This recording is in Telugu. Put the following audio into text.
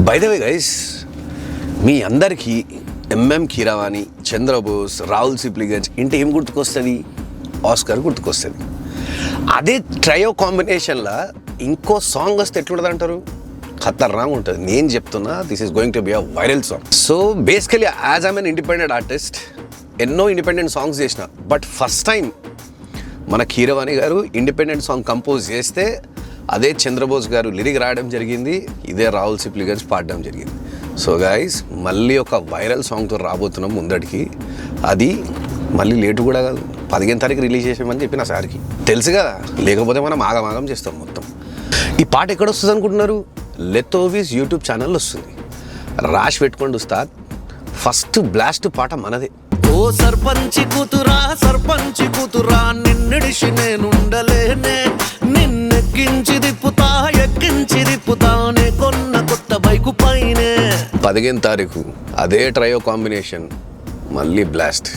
బై ద వే గైస్, మీ అందరికీ ఎంఎం కీరవాణి, చంద్రబోస్, రాహుల్ సిప్లిగంజ్ ఇంటే ఏం గుర్తుకొస్తుంది? ఆస్కార్ గుర్తుకొస్తుంది. అదే ట్రయో కాంబినేషన్లో ఇంకో సాంగ్ వస్తే ఎట్లుంటుంది అంటారు? ఖతర్నాక్ ఉంటుంది. నేను చెప్తున్నా, this is going to be a viral song. So basically as I'm N independent artist, ఎన్నో ఇండిపెండెంట్ సాంగ్స్ చేసిన, బట్ ఫస్ట్ టైం మన కీరవాణి గారు ఇండిపెండెంట్ సాంగ్ కంపోజ్ చేస్తే అదే చంద్రబోస్ గారు లిరిక్ రాయడం జరిగింది, ఇదే రాహుల్ సిప్లిగంజ్ పాడడం జరిగింది. సో గైస్, మళ్ళీ ఒక వైరల్ సాంగ్తో రాబోతున్నాం ముందడికి. అది మళ్ళీ లేటు కూడా కాదు, 15 తారీఖు రిలీజ్ చేసామని చెప్పిన సార్కి తెలుసు కదా, లేకపోతే మనం ఆగమాగం చేస్తాం మొత్తం. ఈ పాట ఎక్కడ వస్తుంది అనుకుంటున్నారు? లెతోవిస్ యూట్యూబ్ ఛానల్ వస్తుంది. రాష్ పెట్టుకోండి ఉస్తాద్, ఫస్ట్ బ్లాస్ట్ పాట మనదే. ఓ సర్పంచి కూతురా నిన్నిడిసి నేనుండలేనే, నిన్నెక్కించి దిప్పుతానే కొన్న కొత్త బైకు పైనే. 15 తారీఖు అదే ట్రయో కాంబినేషన్, మళ్ళీ బ్లాస్ట్.